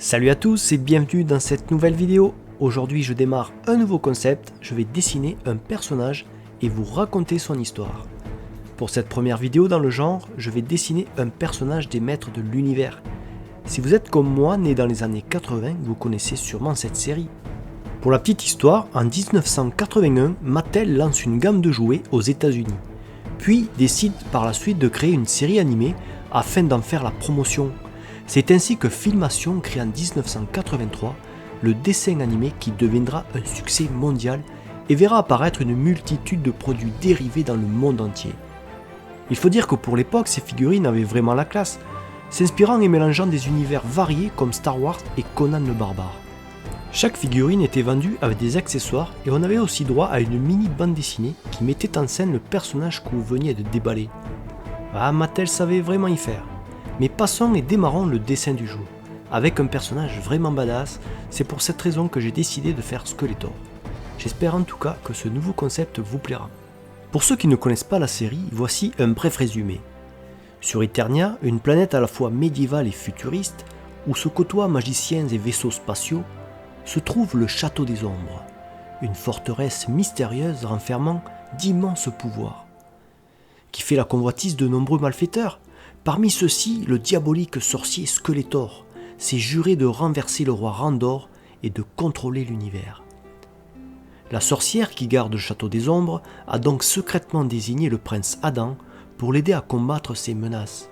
Salut à tous et bienvenue dans cette nouvelle vidéo. Aujourd'hui je démarre un nouveau concept, je vais dessiner un personnage et vous raconter son histoire. Pour cette première vidéo dans le genre, je vais dessiner un personnage des maîtres de l'univers. Si vous êtes comme moi, né dans les années 80, vous connaissez sûrement cette série. Pour la petite histoire, en 1981, Mattel lance une gamme de jouets aux États-Unis, puis décide par la suite de créer une série animée afin d'en faire la promotion. C'est ainsi que Filmation crée en 1983 le dessin animé qui deviendra un succès mondial et verra apparaître une multitude de produits dérivés dans le monde entier. Il faut dire que pour l'époque, ces figurines avaient vraiment la classe, s'inspirant et mélangeant des univers variés comme Star Wars et Conan le Barbare. Chaque figurine était vendue avec des accessoires et on avait aussi droit à une mini bande dessinée qui mettait en scène le personnage que vous veniez de déballer. Ah, Mattel savait vraiment y faire. Mais passons et démarrons le dessin du jour. Avec un personnage vraiment badass, c'est pour cette raison que j'ai décidé de faire Skeletor. J'espère en tout cas que ce nouveau concept vous plaira. Pour ceux qui ne connaissent pas la série, voici un bref résumé. Sur Eternia, une planète à la fois médiévale et futuriste, où se côtoient magiciens et vaisseaux spatiaux, se trouve le Château des Ombres, une forteresse mystérieuse renfermant d'immenses pouvoirs, qui fait la convoitise de nombreux malfaiteurs. Parmi ceux-ci, le diabolique sorcier Skeletor s'est juré de renverser le roi Randor et de contrôler l'univers. La sorcière qui garde le Château des Ombres a donc secrètement désigné le prince Adam pour l'aider à combattre ces menaces.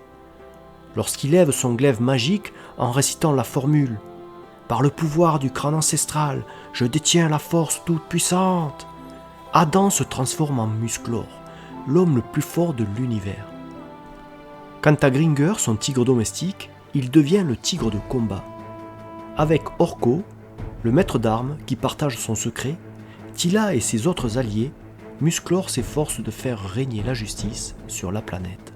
Lorsqu'il lève son glaive magique en récitant la formule « Par le pouvoir du crâne ancestral, je détiens la force toute puissante », Adam se transforme en Musclor, l'homme le plus fort de l'univers. Quant à Gringer, son tigre domestique, il devient le tigre de combat. Avec Orko, le maître d'armes qui partage son secret, Tila et ses autres alliés, Musclor s'efforce de faire régner la justice sur la planète.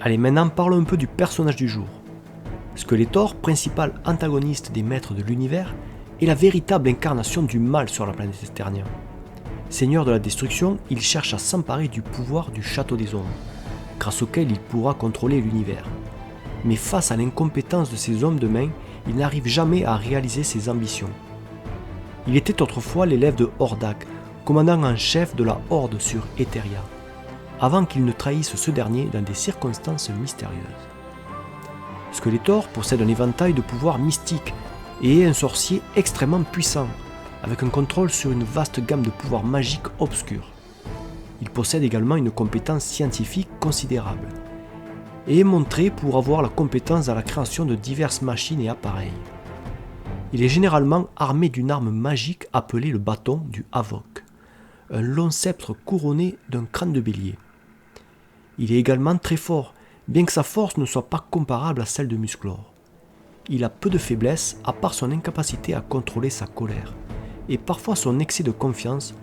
Allez, maintenant parlons un peu du personnage du jour. Skeletor, principal antagoniste des maîtres de l'univers, est la véritable incarnation du mal sur la planète Eternia. Seigneur de la destruction, il cherche à s'emparer du pouvoir du Château des Ombres, grâce auquel il pourra contrôler l'univers. Mais face à l'incompétence de ses hommes de main, il n'arrive jamais à réaliser ses ambitions. Il était autrefois l'élève de Hordak, commandant en chef de la Horde sur Eteria, avant qu'il ne trahisse ce dernier dans des circonstances mystérieuses. Skeletor possède un éventail de pouvoirs mystiques et est un sorcier extrêmement puissant, avec un contrôle sur une vaste gamme de pouvoirs magiques obscurs. Il possède également une compétence scientifique considérable et est montré pour avoir la compétence dans la création de diverses machines et appareils. Il est généralement armé d'une arme magique appelée le bâton du Havok, un long sceptre couronné d'un crâne de bélier. Il est également très fort, bien que sa force ne soit pas comparable à celle de Musclor. Il a peu de faiblesses à part son incapacité à contrôler sa colère, et parfois son excès de confiance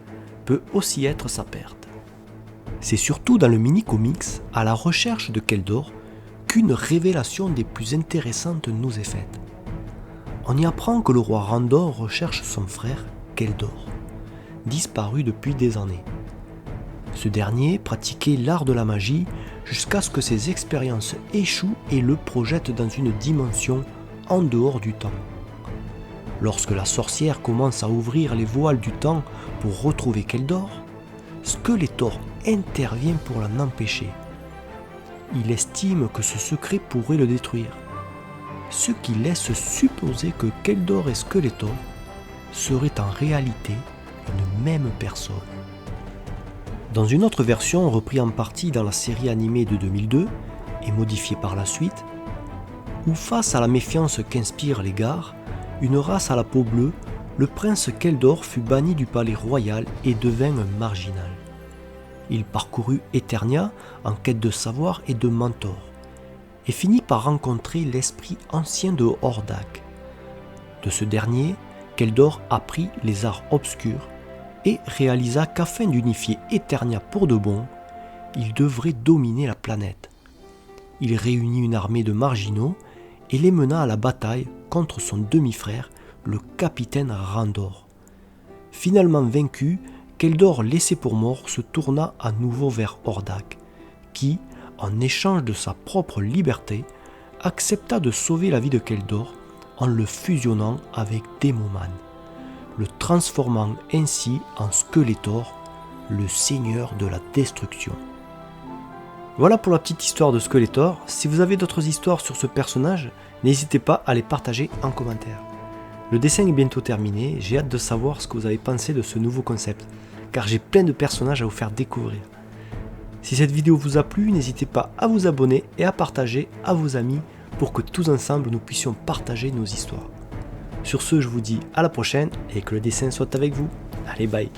peut aussi être sa perte. C'est surtout dans le mini-comics, à la recherche de Keldor, qu'une révélation des plus intéressantes nous est faite. On y apprend que le roi Randor recherche son frère Keldor, disparu depuis des années. Ce dernier pratiquait l'art de la magie jusqu'à ce que ses expériences échouent et le projettent dans une dimension en dehors du temps. Lorsque la sorcière commence à ouvrir les voiles du temps pour retrouver Keldor, Skeletor intervient pour l'en empêcher. Il estime que ce secret pourrait le détruire, ce qui laisse supposer que Keldor et Skeletor seraient en réalité une même personne. Dans une autre version reprise en partie dans la série animée de 2002 et modifiée par la suite, où face à la méfiance qu'inspirent les Gar, une race à la peau bleue, le prince Keldor fut banni du palais royal et devint un marginal. Il parcourut Eternia en quête de savoir et de mentor, et finit par rencontrer l'esprit ancien de Hordak. De ce dernier, Keldor apprit les arts obscurs et réalisa qu'afin d'unifier Eternia pour de bon, il devrait dominer la planète. Il réunit une armée de marginaux et les mena à la bataille contre son demi-frère, le capitaine Randor. Finalement vaincu, Keldor, laissé pour mort, se tourna à nouveau vers Hordak, qui, en échange de sa propre liberté, accepta de sauver la vie de Keldor en le fusionnant avec Demoman, le transformant ainsi en Skeletor, le seigneur de la destruction. Voilà pour la petite histoire de Skeletor. Si vous avez d'autres histoires sur ce personnage, n'hésitez pas à les partager en commentaire. Le dessin est bientôt terminé, j'ai hâte de savoir ce que vous avez pensé de ce nouveau concept, car j'ai plein de personnages à vous faire découvrir. Si cette vidéo vous a plu, n'hésitez pas à vous abonner et à partager à vos amis pour que tous ensemble nous puissions partager nos histoires. Sur ce, je vous dis à la prochaine et que le dessin soit avec vous. Allez, bye!